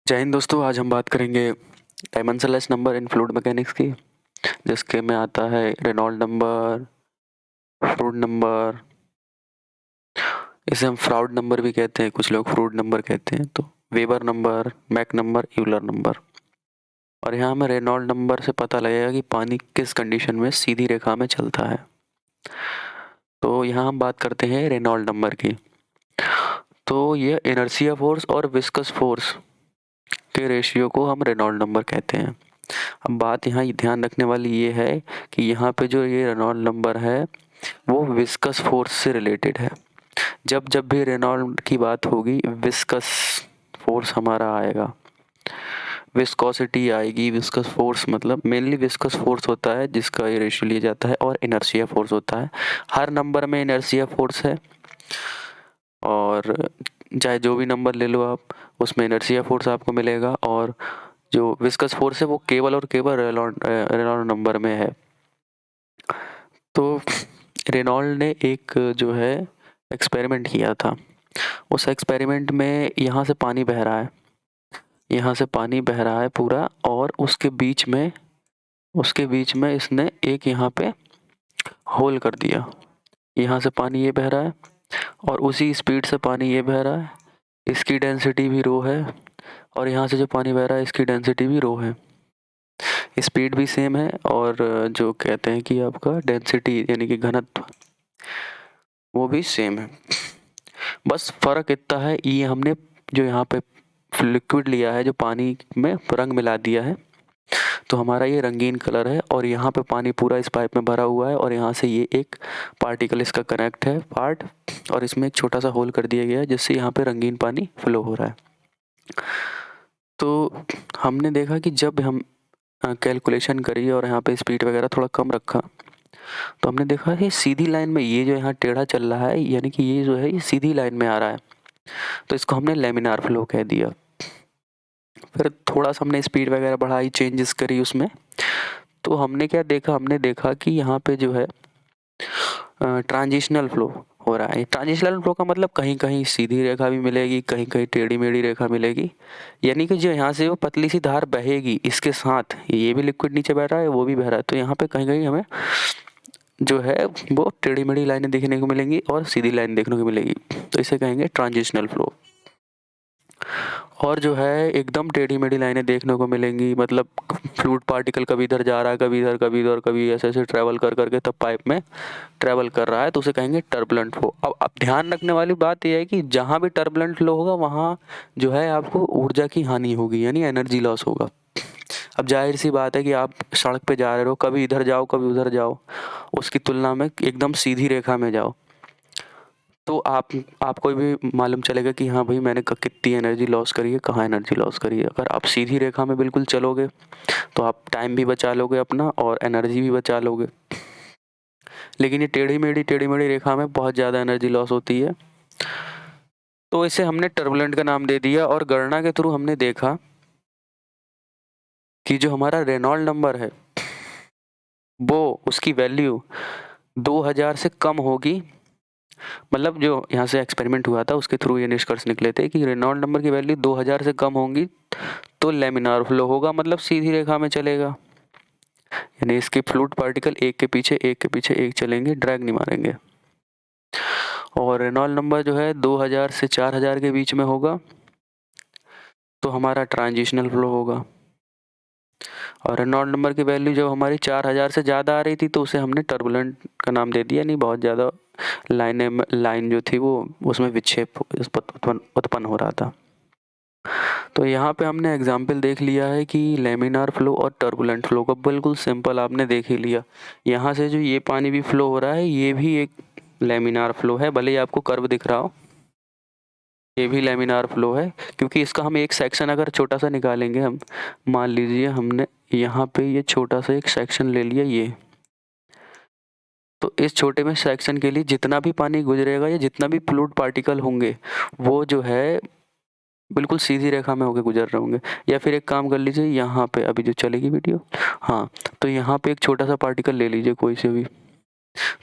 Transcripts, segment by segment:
जय हिंद दोस्तों। आज हम बात करेंगे dimensionless number in fluid mechanics की, जिसके में आता है रेनॉल्ड नंबर, फ्रूड नंबर। इसे हम फ्राउड नंबर भी कहते हैं, कुछ लोग फ्रूड नंबर कहते हैं। तो weber number, Mach number, Euler number. और यहाँ हमें रेनॉल्ड नंबर से पता लगेगा कि पानी किस कंडीशन में सीधी रेखा में चलता है। तो यहाँ हम बात करते हैं रेनॉल्ड नंबर की। तो ये इनर्शिया फोर्स और विस्कस फोर्स के रेशियो को हम रेनॉल्ड नंबर कहते हैं। अब बात यहाँ ध्यान रखने वाली ये है कि यहाँ पे जो ये रेनॉल्ड नंबर है वो विस्कस फोर्स से रिलेटेड है। जब जब भी रेनॉल्ड की बात होगी विस्कस फोर्स हमारा आएगा, विस्कोसिटी आएगी। विस्कस फोर्स मतलब मेनली विस्कस फोर्स होता है जिसका ये रेशियो लिया जाता है, और इनर्शिया फोर्स होता है। हर नंबर में इनर्शिया फोर्स है, और चाहे जो भी नंबर ले लो आप उसमें इनर्शिया फोर्स आपको मिलेगा। और जो विस्कस फोर्स है वो केवल और केवल रेनॉल्ड नंबर में है। तो रेनॉल्ड ने एक जो है एक्सपेरिमेंट किया था। उस एक्सपेरिमेंट में यहाँ से पानी बह रहा है, यहाँ से पानी बह रहा है पूरा, और उसके बीच में इसने एक यहाँ पे होल कर दिया। यहाँ से पानी ये बह रहा है और उसी स्पीड से पानी ये बह रहा है। इसकी डेंसिटी भी रो है, और यहाँ से जो पानी बह रहा है इसकी डेंसिटी भी रो है। स्पीड भी सेम है, और जो कहते हैं कि आपका डेंसिटी यानी कि घनत्व वो भी सेम है। बस फ़र्क इतना है, ये हमने जो यहाँ पे लिक्विड लिया है, जो पानी में रंग मिला दिया है, तो हमारा ये रंगीन कलर है। और यहाँ पे पानी पूरा इस पाइप में भरा हुआ है, और यहाँ से ये एक पार्टिकल इसका कनेक्ट है पार्ट, और इसमें एक छोटा सा होल कर दिया गया है जिससे यहाँ पे रंगीन पानी फ्लो हो रहा है। तो हमने देखा कि जब हम कैलकुलेशन करी और यहाँ पे स्पीड वगैरह थोड़ा कम रखा, तो हमने देखा कि सीधी लाइन में ये जो यहाँ टेढ़ा चल रहा है, यानी कि ये जो है ये सीधी लाइन में आ रहा है, तो इसको हमने लेमिनार फ्लो कह दिया। फिर थोड़ा सा हमने स्पीड वगैरह बढ़ाई, चेंजेस करी उसमें, तो हमने क्या देखा, हमने देखा कि यहाँ पे जो है ट्रांजिशनल फ्लो हो रहा है। ट्रांजिशनल फ्लो का मतलब कहीं कहीं सीधी रेखा भी मिलेगी, कहीं कहीं टेढ़ी मेढ़ी रेखा मिलेगी। यानी कि जो यहाँ से वो पतली सी धार बहेगी, इसके साथ ये भी लिक्विड नीचे बह रहा है, वो भी बह रहा है, तो यहाँ पे कहीं कहीं हमें जो है वो टेढ़ी मेढ़ी लाइनें देखने को मिलेंगी और सीधी लाइन देखने को मिलेगी, तो इसे कहेंगे ट्रांजिशनल फ्लो। और जो है एकदम टेढ़ी मेढ़ी लाइनें देखने को मिलेंगी, मतलब फ्लूइड पार्टिकल कभी इधर जा रहा है, कभी इधर, कभी इधर, कभी ऐसे ऐसे ट्रैवल कर करके तब पाइप में ट्रैवल कर रहा है, तो उसे कहेंगे टर्बुलेंट फ्लो। अब ध्यान रखने वाली बात यह है कि जहाँ भी टर्बुलेंट फ्लो होगा वहाँ जो है आपको ऊर्जा की हानि होगी, यानी एनर्जी लॉस होगा। अब जाहिर सी बात है कि आप सड़क पे जा रहे हो, कभी इधर जाओ कभी उधर जाओ, उसकी तुलना में एकदम सीधी रेखा में जाओ, तो आपको भी मालूम चलेगा कि हाँ भाई मैंने कितनी एनर्जी लॉस करी है, कहाँ एनर्जी लॉस करी है। अगर आप सीधी रेखा में बिल्कुल चलोगे तो आप टाइम भी बचा लोगे अपना और एनर्जी भी बचा लोगे। लेकिन ये टेढ़ी मेढ़ी रेखा में बहुत ज़्यादा एनर्जी लॉस होती है, तो इसे हमने टर्बुलेंट का नाम दे दिया। और गणना के थ्रू हमने देखा कि जो हमारा रेनॉल्ड नंबर है वो उसकी वैल्यू 2000 से कम होगी। मतलब जो यहाँ से एक्सपेरिमेंट हुआ था उसके थ्रू ये निष्कर्ष निकले थे कि रेनॉल्ड नंबर की वैल्यू 2000 से कम होंगी तो लेमिनार फ्लो होगा, मतलब सीधी रेखा में चलेगा, यानी इसके फ्लूइड पार्टिकल एक के पीछे एक चलेंगे, ड्रैग नहीं मारेंगे। और रेनॉल्ड नंबर जो है 2000 से 4000 के बीच में होगा तो हमारा ट्रांजिशनल फ्लो होगा। और रेनॉल्ड नंबर की वैल्यू जब हमारी 4000 से ज़्यादा आ रही थी तो उसे हमने टर्बुलेंट का नाम दे दिया, नहीं बहुत ज़्यादा लाइन जो थी वो उसमें विक्षेप उत्पन्न हो रहा था। तो यहाँ पे हमने एग्जाम्पल देख लिया है कि लेमिनार फ्लो और टर्बुलेंट फ्लो का बिल्कुल सिंपल आपने देख ही लिया। यहाँ से जो ये पानी भी फ्लो हो रहा है ये भी एक लेमिनार फ्लो है, भले ही आपको कर्व दिख रहा हो, ये भी लेमिनार फ्लो है, क्योंकि इसका हम एक सेक्शन अगर छोटा सा निकालेंगे, हम मान लीजिए हमने यहाँ पे ये छोटा सा एक सेक्शन ले लिया ये, तो इस छोटे में सेक्शन के लिए जितना भी पानी गुजरेगा या जितना भी फ्लूइड पार्टिकल होंगे वो जो है बिल्कुल सीधी रेखा में होके गुजर रहे होंगे। या फिर एक काम कर लीजिए, यहाँ पे अभी जो चलेगी वीडियो, हाँ, तो यहाँ पे एक छोटा सा पार्टिकल ले लीजिए कोई से भी,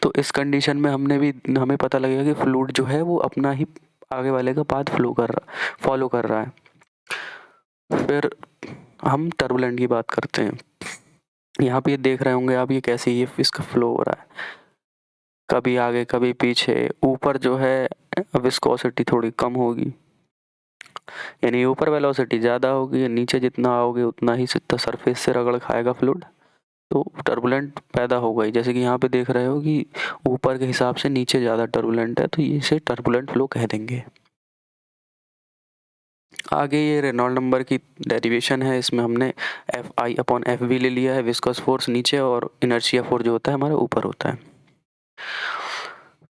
तो इस कंडीशन में हमें पता लगेगा कि फ्लूइड जो है वो अपना ही आगे वाले का पाथ फॉलो कर रहा है। फिर हम टर्बुलेंट की बात करते हैं। यहाँ पे ये देख रहे होंगे आप, ये कैसे ये इसका फ्लो हो रहा है, कभी आगे कभी पीछे। ऊपर जो है विस्कोसिटी थोड़ी कम होगी, यानी ऊपर वेलोसिटी ज़्यादा होगी, नीचे जितना आओगे उतना ही सरफेस से रगड़ खाएगा फ्लूइड, तो टर्बुलेंट पैदा होगा ही। जैसे कि यहाँ पे देख रहे हो कि ऊपर के हिसाब से नीचे ज़्यादा टर्बुलेंट है, तो इसे टर्बुलेंट फ्लो कह देंगे। आगे ये रेनॉल्ड नंबर की डेरिवेशन है, इसमें हमने Fi/Fv ले लिया है, विस्कस फोर्स नीचे और इनर्शिया फोर्स जो होता है हमारा ऊपर होता है।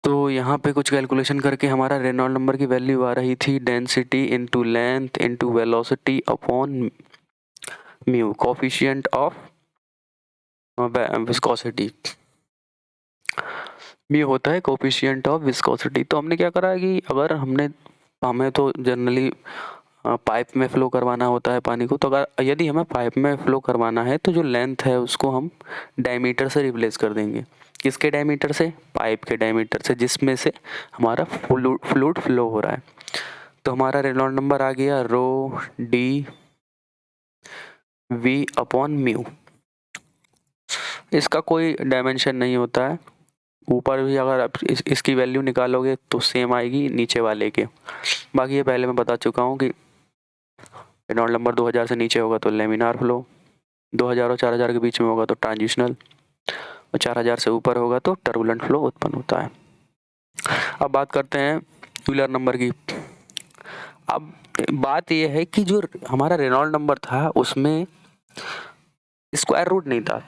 तो यहाँ पे कुछ कैलकुलेशन करके हमारा रेनॉल्ड नंबर की वैल्यू आ रही थी density into length into velocity upon mu, coefficient of viscosity. Mu होता है कोफिशिएंट ऑफ विस्कोसिटी। तो हमने क्या करा है कि अगर हमें तो जनरली पाइप में फ़्लो करवाना होता है पानी को, तो अगर यदि हमें पाइप में फ़्लो करवाना है तो जो लेंथ है उसको हम डायमीटर से रिप्लेस कर देंगे। किसके डायमीटर से? पाइप के डायमीटर से, जिसमें से हमारा फ्लूइड फ्लो हो रहा है। तो हमारा रेनॉल्ड नंबर आ गया rho D we upon mu. इसका कोई डायमेंशन नहीं होता है, ऊपर भी अगर आप इसकी वैल्यू निकालोगे तो सेम आएगी नीचे वाले के। बाकी ये पहले मैं बता चुका हूँ कि रेनॉल्ड नंबर 2000 से नीचे होगा तो लेमिनार फ्लो, 2000 और 4000 के बीच में होगा तो ट्रांजिशनल, और 4000 से ऊपर होगा तो टर्बुलेंट फ्लो उत्पन्न होता है। अब बात करते हैं यूलर नंबर की। अब बात यह है कि जो हमारा रेनॉल्ड नंबर था उसमें स्क्वायर रूट नहीं था।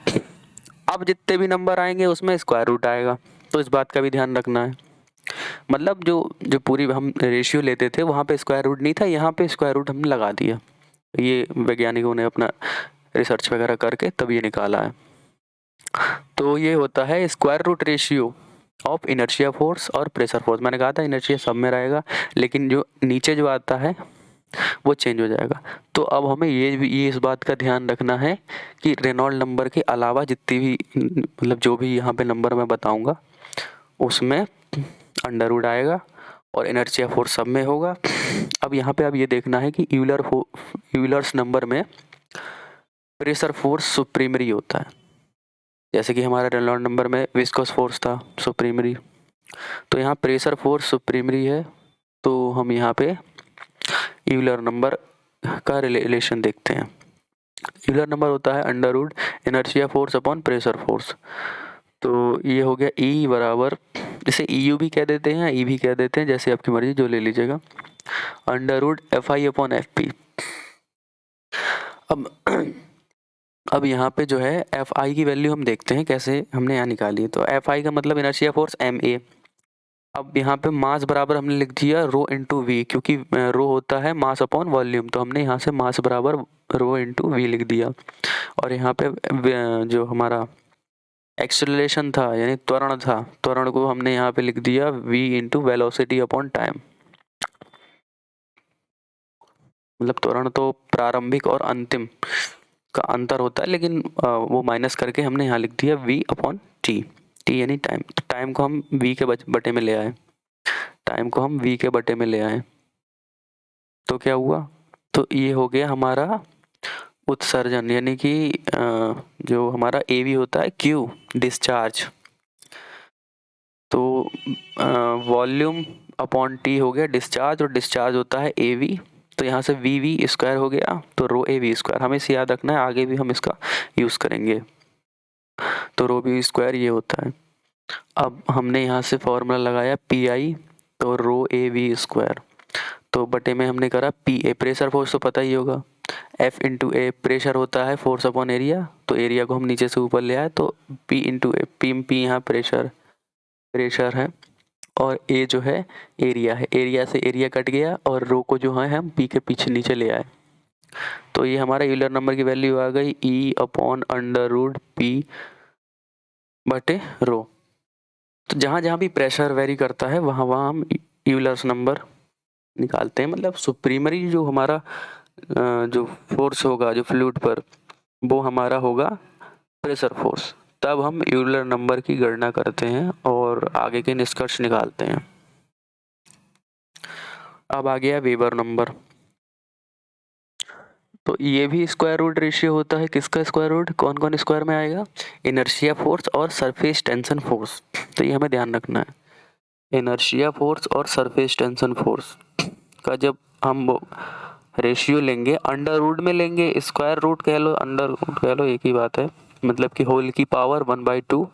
अब जितने भी नंबर आएंगे उसमें स्क्वायर रूट आएगा, तो इस बात का भी ध्यान रखना है। मतलब जो पूरी हम रेशियो लेते थे वहाँ पे स्क्वायर रूट नहीं था, यहाँ पे स्क्वायर रूट हमने लगा दिया। ये वैज्ञानिकों ने अपना रिसर्च वगैरह करके तब ये निकाला है। तो ये होता है square root ratio of inertia force और प्रेशर फोर्स। मैंने कहा था इनर्शिया सब में रहेगा, लेकिन जो नीचे जो आता है वो चेंज हो जाएगा। तो अब हमें ये इस बात का ध्यान रखना है कि रेनॉल्ड नंबर के अलावा जितनी भी मतलब जो भी यहाँ पे नंबर मैं बताऊंगा उसमें अंडर रूट आएगा और इनर्शिया फोर्स सब में होगा। अब यहाँ पे अब ये देखना है कि यूलर्स नंबर में प्रेशर फोर्स सुप्रीमरी होता है। जैसे कि हमारा रेनॉल्ड नंबर में विस्कस फोर्स था सुप्रीमरी, तो यहाँ प्रेशर फोर्स सुप्रीमरी है, तो हम यहाँ पे यूलर नंबर का रिलेशन देखते हैं। यूलर नंबर होता है under root inertia force upon pressure force. तो ये हो गया E बराबर, इसे EU भी कह देते हैं या E भी कह देते हैं, जैसे आपकी मर्जी, जो ले लीजिएगा, under root FI upon FP। अब यहाँ पे जो है FI की वैल्यू हम देखते हैं कैसे हमने यहाँ निकाली है। तो FI का मतलब इनर्शिया फोर्स MA। अब यहाँ पे मास बराबर हमने लिख दिया रो इंटू वी, क्योंकि रो होता है मास अपॉन वॉल्यूम, तो हमने यहाँ से मास बराबर रो इंटू वी लिख दिया। और यहाँ पे जो हमारा एक्सेलरेशन था यानी त्वरण था, त्वरण को हमने यहाँ पे लिख दिया v into velocity upon time. मतलब त्वरण तो प्रारंभिक और अंतिम का अंतर होता है, लेकिन वो माइनस करके हमने यहाँ लिख दिया v अपॉन टी। टी यानी टाइम, तो टाइम को हम v के बटे में ले आए, टाइम को हम v के बटे में ले आए, तो क्या हुआ, तो ये हो गया हमारा उत्सर्जन, यानी कि जो हमारा AV होता है Q डिस्चार्ज, तो वॉल्यूम अपॉन टी हो गया डिस्चार्ज, और डिस्चार्ज होता है AV, तो यहाँ से VV स्क्वायर हो गया, तो रो AV स्क्वायर। हमें इसे याद रखना है, आगे भी हम इसका यूज़ करेंगे। तो रो AV स्क्वायर ये होता है। अब हमने यहाँ से फॉर्मूला लगाया PI, तो रो AV स्क्वायर, तो बटे में हमने करा PA, प्रेशर फोर्स तो पता ही होगा, F इंटू A प्रेशर होता है फोर्स अपॉन एरिया, तो एरिया को हम नीचे से ऊपर ले आए, तो P इंटू A, P यहाँ प्रेशर है, और A जो है एरिया है, एरिया से एरिया कट गया, और रो को जो है हम P के पीछे नीचे ले आए। तो ये हमारा यूलर नंबर की वैल्यू आ गई E upon under root P बटे रो। तो जहाँ जहाँ भी प्रेशर वेरी करता है वहाँ वहाँ हम यूलर्स नंबर निकालते हैं। मतलब सुप्रीमरी जो हमारा जो फोर्स होगा जो फ्लूइड पर, वो हमारा होगा प्रेशर फोर्स। तब हम यूलर नंबर की गणना करते हैं और आगे के निष्कर्ष निकालते हैं। अब आ गया वेबर नंबर। तो ये भी स्क्वायर रूट रेशियो होता है। किसका स्क्वायर रूट? कौन कौन स्क्वायर में आएगा? इनर्शिया फोर्स और सरफेस टेंशन फोर्स। तो ये हमें ध्यान रखना है। इनर्शिया फोर्स और सरफेस टेंशन फोर्स का जब हम रेशियो लेंगे, अंडर रूट में लेंगे, स्क्वायर रूट कह लो, अंडर रूट कह लो, एक ही बात है, मतलब कि होल की पावर 1/2।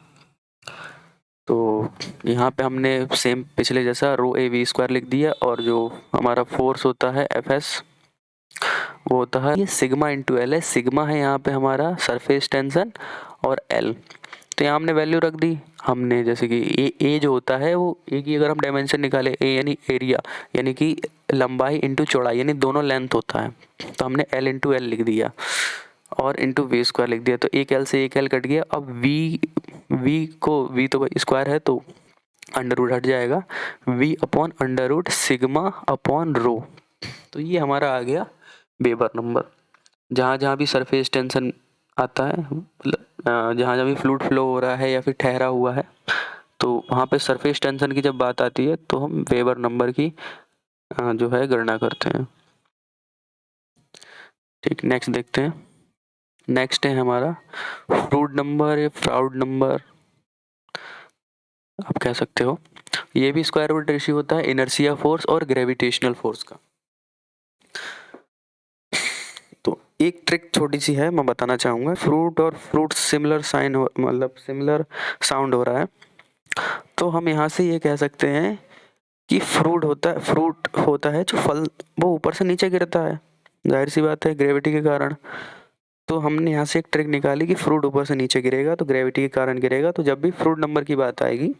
तो यहाँ पे हमने सेम पिछले जैसा रो ए वी स्क्वायर लिख दिया, और जो हमारा फोर्स होता है एफ एस, वो होता है ये सिग्मा इंटू एल है। सिग्मा है यहाँ पे हमारा सरफेस टेंशन, और एल, तो यहाँ हमने वैल्यू रख दी हमने, जैसे कि ए जो होता है वो ए की अगर हम डायमेंशन निकाले, ए यानी एरिया, यानी कि लंबाई इंटू चौड़ाई, यानी दोनों लेंथ होता है, तो हमने एल इंटू एल लिख दिया और इंटू वी स्क्वायर लिख दिया। तो एक एल से एक एल कट गया। अब वी तो स्क्वायर है तो अंडर रूट हट जाएगा, v upon under root sigma upon rho. तो ये हमारा आ गया वेबर नंबर। जहाँ जहाँ भी सरफेस टेंशन आता है, मतलब जहाँ जहाँ भी फ्लूइड फ्लो हो रहा है या फिर ठहरा हुआ है, तो वहाँ पे सरफेस टेंशन की जब बात आती है तो हम वेबर नंबर की जो है गणना करते हैं। ठीक, नेक्स्ट देखते हैं। नेक्स्ट है हमारा फ्रूड नंबर या फ्राउड नंबर, आप कह सकते हो। ये भी स्क्वायर रूट रेशियो होता है इनर्शिया फोर्स और ग्रेविटेशनल फोर्स का। तो एक ट्रिक छोटी सी है, मैं बताना चाहूँगा। फ्रूट और फ्रूट सिमिलर साइन हो, मतलब सिमिलर साउंड हो रहा है, तो हम यहाँ से ये कह सकते हैं कि फ्रूट होता है जो फल, वो ऊपर से नीचे गिरता है, जाहिर सी बात है ग्रेविटी के कारण। तो हमने यहाँ से एक ट्रिक निकाली कि फ्रूट ऊपर से नीचे गिरेगा तो ग्रेविटी के कारण गिरेगा। तो जब भी फ्रूट नंबर की बात आएगी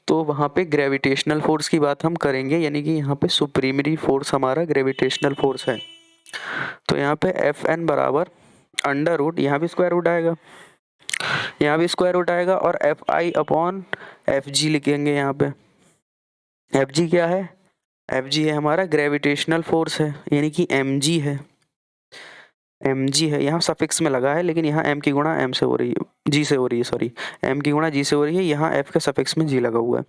तो वहाँ पे ग्रेविटेशनल फोर्स की बात हम करेंगे, यानी कि यहाँ पे सुप्रीमरी फोर्स हमारा ग्रेविटेशनल फोर्स है। तो यहाँ पे एफ एन बराबर अंडर रूट, यहाँ भी स्क्वायर रूट आएगा, यहाँ भी स्क्वायर रूट आएगा, और F i upon F G लिखेंगे यहाँ पे। एफ जी क्या है? एफ जी है हमारा ग्रेविटेशनल फोर्स है, यानी कि एम जी है। एम जी है, यहाँ सफिक्स में लगा है, लेकिन यहाँ एम की गुणा एम से हो रही है, जी से हो रही है, सॉरी, एम की गुणा जी से हो रही है, यहाँ एफ के सफिक्स में जी लगा हुआ है।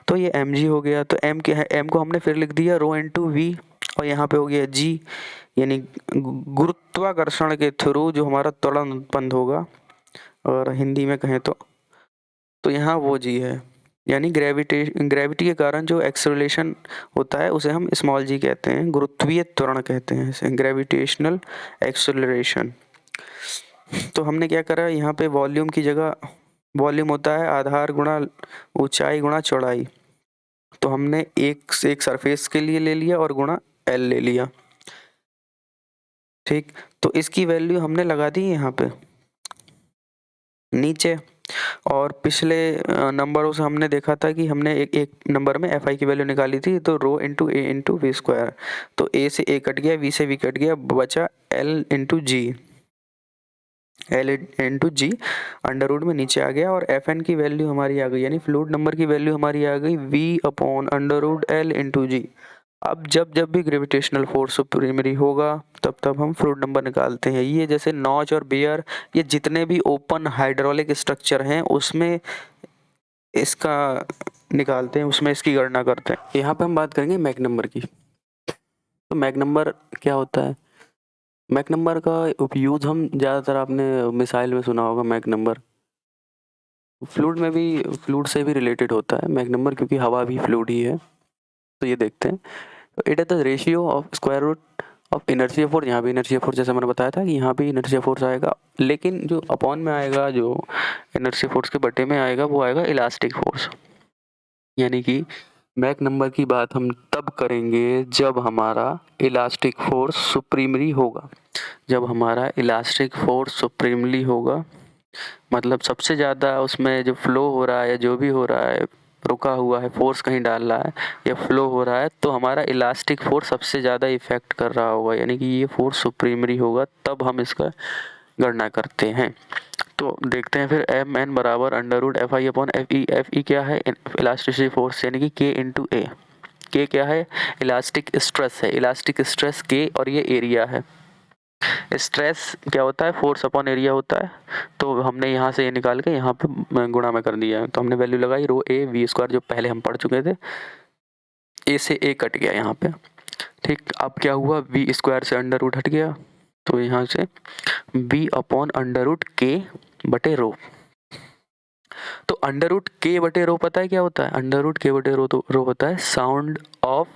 तो ये एम जी हो गया। तो एम क्या है? एम को हमने फिर लिख दिया रो इंटू वी, और यहाँ पे हो गया जी, यानी गुरुत्वाकर्षण के थ्रू जो हमारा त्वरण उत्पन्न होगा, और हिंदी में कहें तो यहाँ वो जी है, यानी ग्रेविटी के कारण जो एक्सेलरेशन होता है उसे हम स्मॉल जी कहते हैं, गुरुत्वीय त्वरण कहते हैं इसे, ग्रेविटेशनल एक्सेलरेशन। तो हमने क्या करा, यहाँ पे वॉल्यूम की जगह, वॉल्यूम होता है आधार गुणा ऊंचाई गुणा चौड़ाई, तो हमने एक से एक सरफेस के लिए ले लिया और गुणा एल ले लिया। ठीक, तो इसकी वैल्यू हमने लगा दी यहाँ पे नीचे। और पिछले नंबरों से हमने देखा था कि हमने एक नंबर में एफ आई की वैल्यू निकाली थी, तो rho into A into V square, तो ए से ए कट गया, वी से वी कट गया, बचा L into G, L into G under root में नीचे आ गया, और एफ एन की वैल्यू हमारी आ गई, यानी फ्लूइड नंबर की वैल्यू हमारी आ गई V upon under root L into G. अब जब जब भी ग्रेविटेशनल फोर्स सुप्रीमरी होगा तब तब हम फ्लूइड नंबर निकालते हैं। ये जैसे नॉच और बियर, ये जितने भी ओपन हाइड्रोलिक स्ट्रक्चर हैं उसमें इसका निकालते हैं, उसमें इसकी गणना करते हैं। यहाँ पे हम बात करेंगे मैक नंबर की। तो मैक नंबर क्या होता है? मैक नंबर का उपयोग हम ज़्यादातर, आपने मिसाइल में सुना होगा मैक नंबर, फ्लूइड में भी, फ्लूइड से भी रिलेटेड होता है मैक नंबर, क्योंकि हवा भी फ्लूइड ही है। तो ये देखते हैं, it is the ratio of square root of inertia force. यहाँ भी इनर्शिया फोर्स, जैसे मैंने बताया था कि यहाँ भी इनर्शिया फोर्स आएगा, लेकिन जो अपॉन में आएगा, जो इनर्शिया फोर्स के बटे में आएगा, वो आएगा इलास्टिक फोर्स। यानी कि मैक नंबर की बात हम तब करेंगे जब हमारा इलास्टिक फोर्स सुप्रीमली होगा। जब हमारा इलास्टिक फोर्स सुप्रीमली होगा, मतलब सबसे ज़्यादा उसमें जो फ्लो हो रहा है या जो भी हो रहा है, रुका हुआ है, फोर्स कहीं डाल रहा है या फ्लो हो रहा है, तो हमारा इलास्टिक फोर्स सबसे ज़्यादा इफेक्ट कर रहा होगा, यानी कि ये फोर्स सुप्रीमरी होगा, तब हम इसका गणना करते हैं। तो देखते हैं फिर, एम एन बराबर under root f i upon f e. F e क्या है? इलास्टिसिटी फोर्स, यानी कि के इंटू ए। के क्या है? इलास्टिक स्ट्रेस है, इलास्टिक स्ट्रेस के, और ये एरिया है। स्ट्रेस क्या होता है? फोर्स अपॉन एरिया होता है। तो हमने यहाँ से ये निकाल के यहाँ पे गुणा में कर दिया है, तो हमने वैल्यू लगाई रो ए वी स्क्वायर, जो पहले हम पढ़ चुके थे। ए से ए कट गया यहाँ पे। ठीक, अब क्या हुआ, वी स्क्वायर से अंडर रूट हट गया, तो यहाँ से b अपॉन अंडर रूट के बटे रो। तो अंडर रूट के बटे रो पता है क्या होता है? अंडर रूट के बटे रो तो रो होता है साउंड ऑफ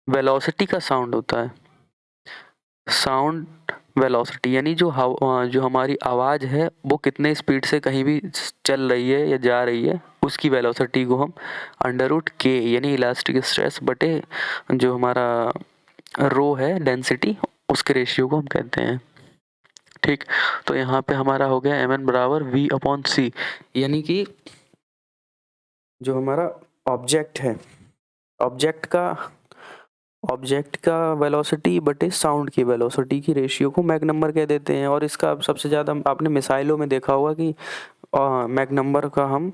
वेलोसिटी का साउंड होता है, साउंड वेलोसिटी, यानी जो हमारी आवाज़ है वो कितने स्पीड से कहीं भी चल रही है या जा रही है, उसकी वेलोसिटी को हम अंडर रूट के यानी इलास्टिक स्ट्रेस बटे जो हमारा रो है डेंसिटी, उसके रेशियो को हम कहते हैं। ठीक, तो यहाँ पे हमारा हो गया mn बराबर v अपॉन सी, यानी कि जो हमारा ऑब्जेक्ट है, ऑब्जेक्ट का वेलोसिटी बटे साउंड की वेलोसिटी की रेशियो को मैक नंबर कह देते हैं। और इसका सबसे ज़्यादा आपने मिसाइलों में देखा होगा कि मैक नंबर का हम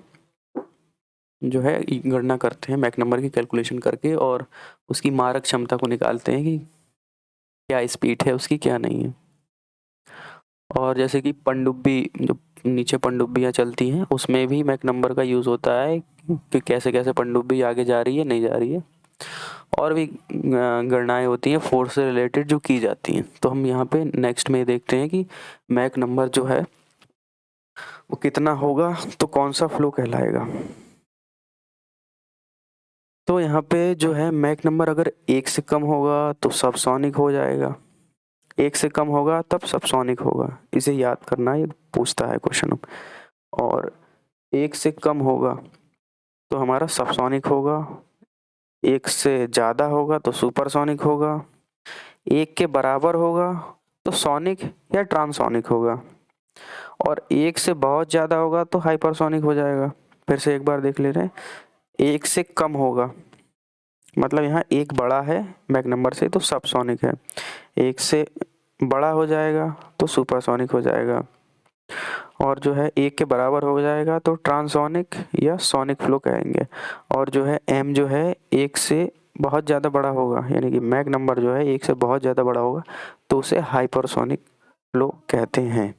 जो है गणना करते हैं, मैक नंबर की कैलकुलेशन करके और उसकी मारक क्षमता को निकालते हैं कि क्या स्पीड है उसकी, क्या नहीं है। और जैसे कि पनडुब्बी, जो नीचे पनडुब्बियाँ चलती हैं, उसमें भी मैक नंबर का यूज़ होता है कि कैसे कैसे पनडुब्बी आगे जा रही है, नहीं जा रही है। और भी गणनाएं होती हैं फोर्स से रिलेटेड जो की जाती हैं। तो हम यहाँ पे नेक्स्ट में देखते हैं कि मैक नंबर जो है वो कितना होगा तो कौन सा फ्लो कहलाएगा। तो यहाँ पे जो है मैक नंबर अगर 1 से कम होगा तो सबसोनिक हो जाएगा, 1 से कम होगा तब सबसोनिक होगा, इसे याद करना, ये पूछता है क्वेश्चन। और 1 से कम होगा तो हमारा सबसोनिक होगा, 1 से ज़्यादा होगा तो सुपरसोनिक होगा, 1 के बराबर होगा तो सोनिक या ट्रांसोनिक होगा, और 1 से बहुत ज़्यादा होगा तो हाइपरसोनिक हो जाएगा। फिर से एक बार देख ले रहे हैं, 1 से कम होगा मतलब यहाँ 1 बड़ा है मैक नंबर से तो सबसोनिक है, 1 से बड़ा हो जाएगा तो सुपरसोनिक हो जाएगा, और जो है 1 के बराबर हो जाएगा तो ट्रांसोनिक या सोनिक फ्लो कहेंगे। और जो है m जो है 1 से बहुत ज़्यादा बड़ा होगा, यानी कि मैक नंबर जो है 1 से बहुत ज़्यादा बड़ा होगा तो उसे हाइपरसोनिक फ्लो कहते हैं।